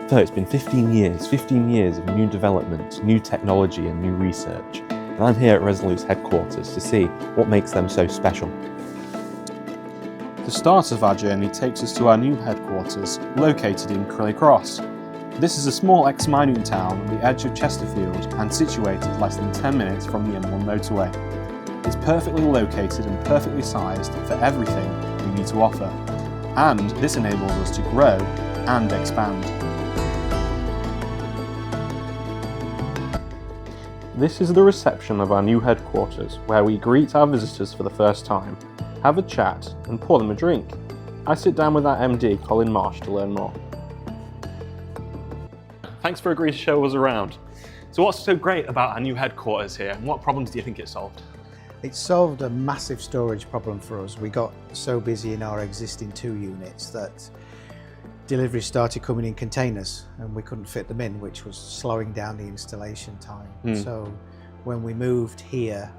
So it's been 15 years of new development, new technology and new research. And I'm here at Resolute's headquarters to see what makes them so special. The start of our journey takes us to our new headquarters, located in Crilly Cross. This is a small ex-mining town on the edge of Chesterfield and situated less than 10 minutes from the M1 motorway. It's perfectly located and perfectly sized for everything we need to offer, and this enables us to grow and expand. This is the reception of our new headquarters, where we greet our visitors for the first time, have a chat and pour them a drink. I sit down with our MD, Colin Marsh, to learn more. Thanks for agreeing to show us around. So what's so great about our new headquarters here, and what problems do you think it solved? It solved a massive storage problem for us. We got so busy in our existing 2 units that deliveries started coming in containers and we couldn't fit them in, which was slowing down the installation time. So when we moved here,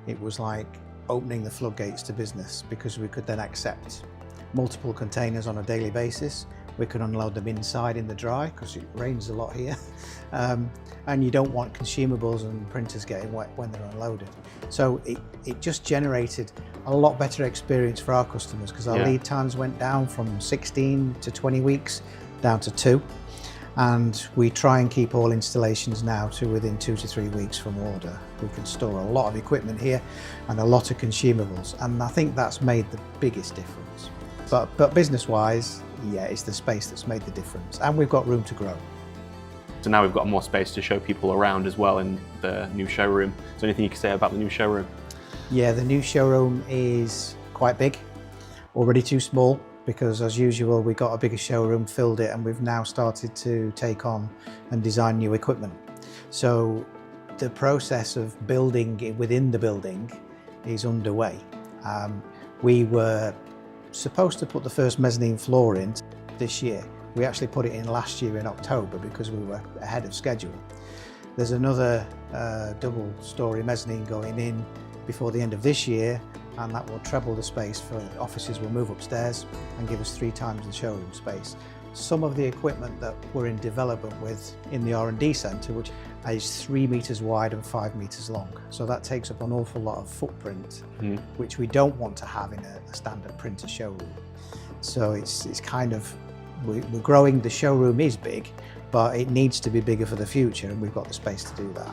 it was like opening the floodgates to business, because we could then accept multiple containers on a daily basis. We could unload them inside in the dry, because it rains a lot here. And you don't want consumables and printers getting wet when they're unloaded. So it just generated a lot better experience for our customers, because our lead times went down from 16 to 20 weeks down to 2. And we try and keep all installations now to within 2 to 3 weeks from order. We can store a lot of equipment here and a lot of consumables, and I think that's made the biggest difference. But business-wise, yeah, it's the space that's made the difference, and we've got room to grow. So now we've got more space to show people around as well in the new showroom. Is there anything you can say about the new showroom? Yeah, the new showroom is quite big, already too small, because as usual we got a bigger showroom, filled it, and we've now started to take on and design new equipment. So the process of building within the building is underway. We were supposed to put the first mezzanine floor in this year. We actually put it in last year in October because we were ahead of schedule. There's another double-storey mezzanine going in before the end of this year, and that will treble the space for offices. Will move upstairs and give us 3 times the showroom space. Some of the equipment that we're in development with in the R&D centre, which is 3 metres wide and 5 metres long. So that takes up an awful lot of footprint, which we don't want to have in a standard printer showroom. So it's kind of, we're growing. The showroom is big, but it needs to be bigger for the future, and we've got the space to do that.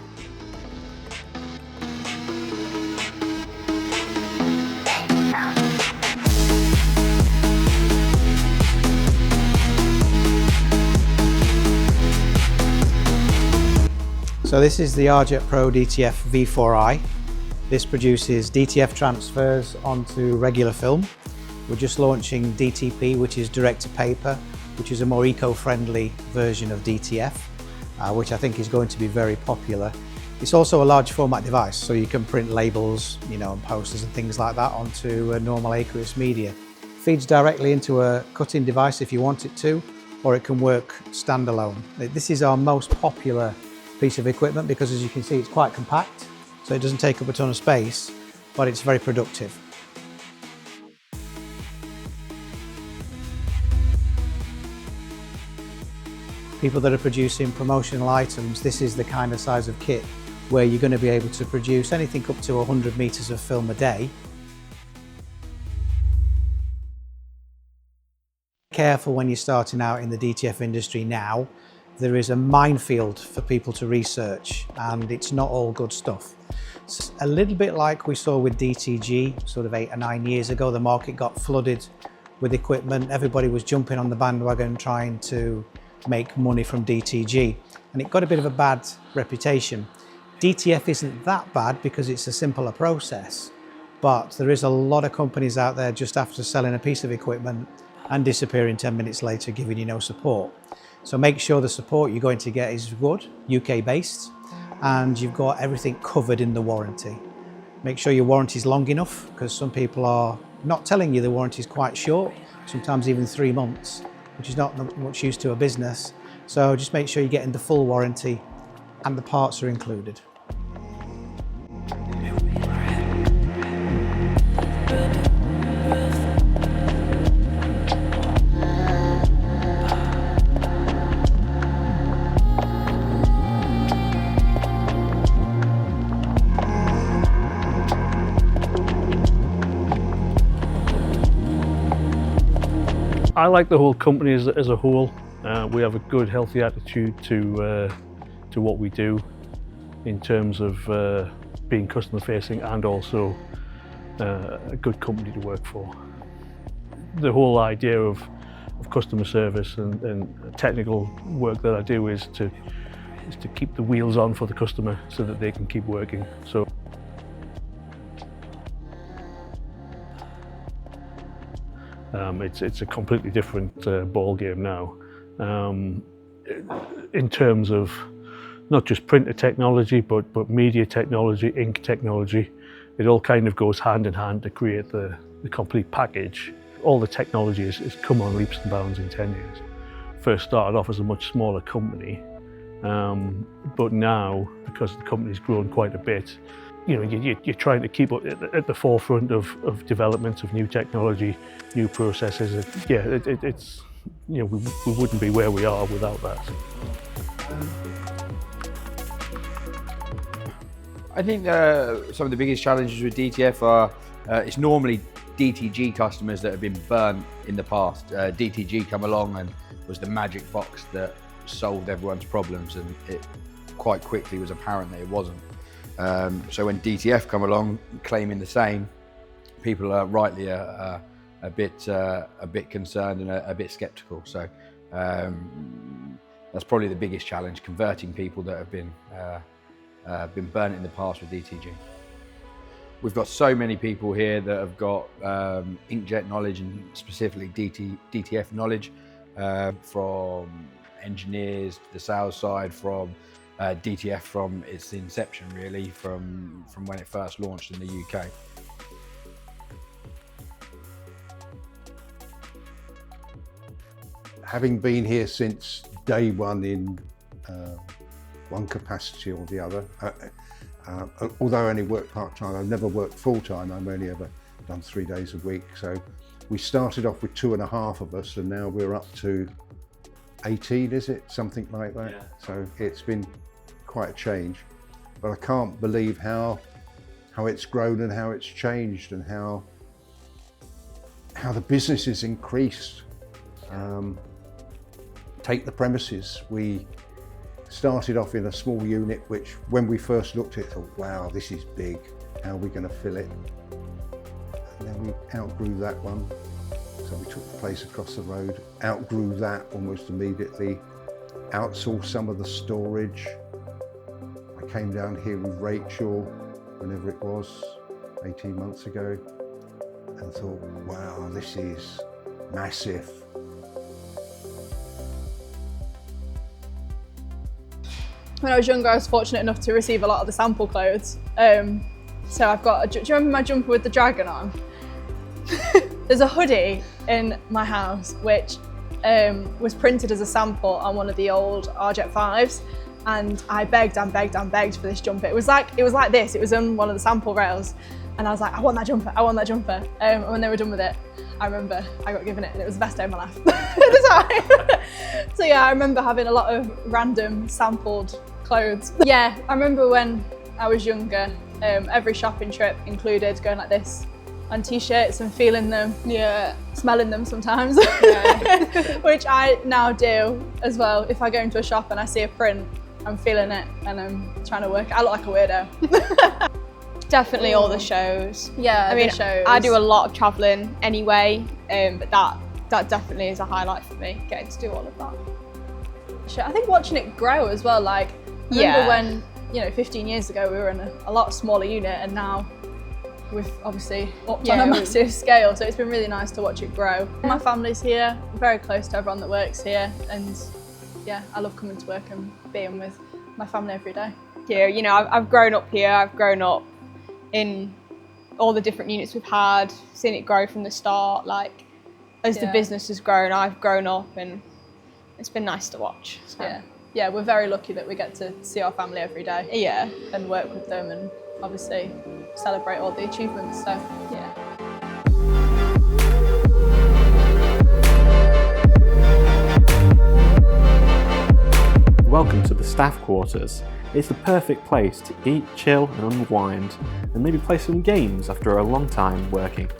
So this is the Arjet Pro DTF V4i. This produces DTF transfers onto regular film. We're just launching DTP, which is direct to paper, which is a more eco-friendly version of DTF, which I think is going to be very popular. It's also a large format device, so you can print labels, and posters and things like that onto a normal aqueous media. Feeds directly into a cutting device if you want it to, or it can work standalone. This is our most popular piece of equipment because, as you can see, it's quite compact, so it doesn't take up a ton of space, but it's very productive. People that are producing promotional items, this is the kind of size of kit where you're going to be able to produce anything up to 100 metres of film a day. Careful when you're starting out in the DTF industry now. There is a minefield for people to research, and it's not all good stuff. It's a little bit like we saw with DTG sort of 8 or 9 years ago. The market got flooded with equipment. Everybody was jumping on the bandwagon trying to make money from DTG, and it got a bit of a bad reputation. DTF isn't that bad because it's a simpler process, but there is a lot of companies out there just after selling a piece of equipment and disappearing 10 minutes later, giving you no support. So make sure the support you're going to get is good, UK based, and you've got everything covered in the warranty. Make sure your warranty is long enough, because some people are not telling you the warranty is quite short, sometimes even 3 months, which is not much use to a business. So just make sure you're getting the full warranty and the parts are included. like the whole company as a whole. We have a good, healthy attitude to what we do in terms of being customer facing and also a good company to work for. The whole idea of customer service and technical work that I do is to keep the wheels on for the customer so that they can keep working. So it's a completely different ball game now in terms of not just printer technology but media technology, ink technology. It all kind of goes hand in hand to create the complete package. All the technology has come on leaps and bounds in 10 years. First started off as a much smaller company, but now, because the company's grown quite a bit, you know, you're trying to keep up at the forefront of development of new technology, new processes. Yeah, it's, you know, we wouldn't be where we are without that. I think some of the biggest challenges with DTF are it's normally DTG customers that have been burnt in the past. DTG come along and was the magic box that solved everyone's problems, and it quite quickly was apparent that it wasn't. So when DTF come along claiming the same, people are rightly a bit concerned and a bit sceptical. So that's probably the biggest challenge, converting people that have been burnt in the past with DTG. We've got so many people here that have got inkjet knowledge and specifically DTF knowledge, from engineers to the sales side, from DTF from its inception really, from when it first launched in the UK. Having been here since day one in one capacity or the other, although I only work part-time, I've never worked full-time, I've only ever done 3 days a week. So we started off with 2.5 of us and now we're up to 18, is it? Something like that. Yeah. So it's been quite a change, but I can't believe how it's grown and how it's changed and how the business has increased. Take the premises. We started off in a small unit, which when we first looked at it, thought, wow, this is big. How are we going to fill it? And then we outgrew that one. So we took the place across the road, outgrew that almost immediately, outsourced some of the storage. I came down here with Rachel, whenever it was, 18 months ago, and thought, wow, this is massive. When I was younger, I was fortunate enough to receive a lot of the sample clothes. So I've got, do you remember my jumper with the dragon on? There's a hoodie in my house which was printed as a sample on one of the old RJet 5s, and I begged and begged and begged for this jumper. It was like this, it was on one of the sample rails, and I was like, I want that jumper, I want that jumper. And when they were done with it, I remember I got given it and it was the best day of my life at the time. So yeah, I remember having a lot of random sampled clothes. Yeah, I remember when I was younger, every shopping trip included going like this on t-shirts and feeling them, yeah, smelling them sometimes, yeah. Which I now do as well. If I go into a shop and I see a print, I'm feeling it and I'm trying to work. I look like a weirdo. Definitely all the shows. Yeah, I mean, shows. I do a lot of travelling anyway, but that definitely is a highlight for me, getting to do all of that. I think watching it grow as well, like, I remember when, you know, 15 years ago we were in a lot smaller unit, and now we've obviously upped on a massive scale, so it's been really nice to watch it grow. My family's here, I'm very close to everyone that works here, and yeah, I love coming to work and being with my family every day. Yeah, you know, I've grown up here, I've grown up in all the different units we've had, seen it grow from the start. Like, as the business has grown, I've grown up, and it's been nice to watch. So. Yeah, we're very lucky that we get to see our family every day. Yeah, and work with them, and obviously celebrate all the achievements. So yeah. Welcome to the staff quarters. It's the perfect place to eat, chill and unwind, and maybe play some games after a long time working.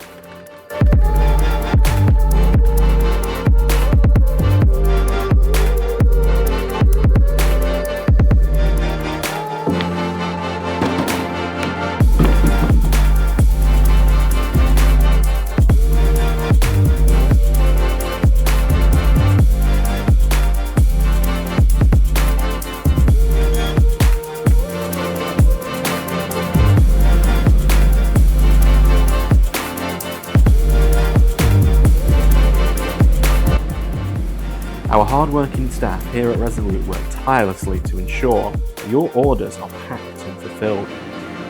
hard-working staff here at Resolute work tirelessly to ensure that your orders are packed and fulfilled.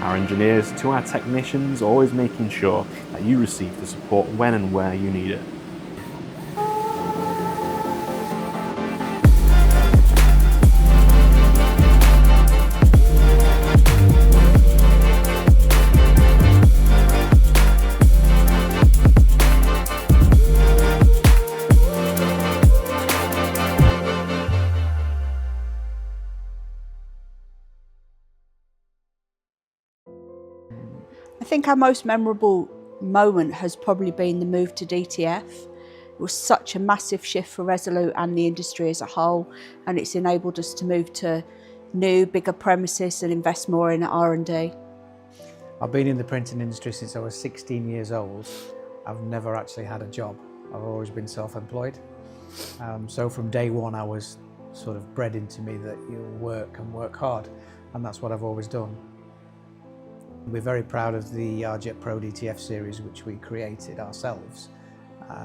Our engineers to our technicians always making sure that you receive the support when and where you need it. I think our most memorable moment has probably been the move to DTF. It was such a massive shift for Resolute and the industry as a whole, and it's enabled us to move to new, bigger premises and invest more in R&D. I've been in the printing industry since I was 16 years old. I've never actually had a job. I've always been self-employed. So from day one I was sort of bred into me that you work and work hard, and that's what I've always done. We're very proud of the RJet Pro DTF series which we created ourselves.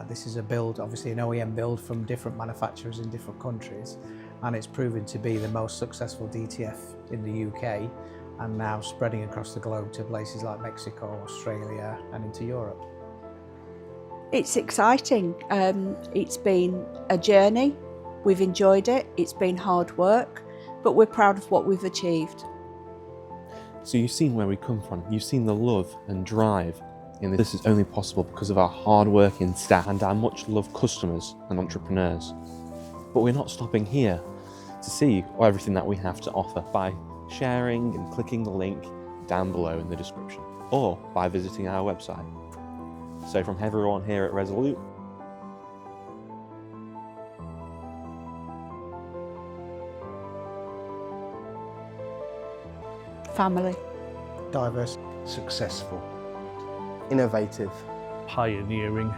This is a build, obviously an OEM build from different manufacturers in different countries, and it's proven to be the most successful DTF in the UK and now spreading across the globe to places like Mexico, Australia and into Europe. It's exciting. It's been a journey. We've enjoyed it. It's been hard work, but we're proud of what we've achieved. So you've seen where we come from, you've seen the love and drive, and this is only possible because of our hard-working staff and our much-loved customers and entrepreneurs. But we're not stopping here to see everything that we have to offer by sharing and clicking the link down below in the description, or by visiting our website. So from everyone here at Resolute, Family. Diverse. Successful. Innovative. Pioneering.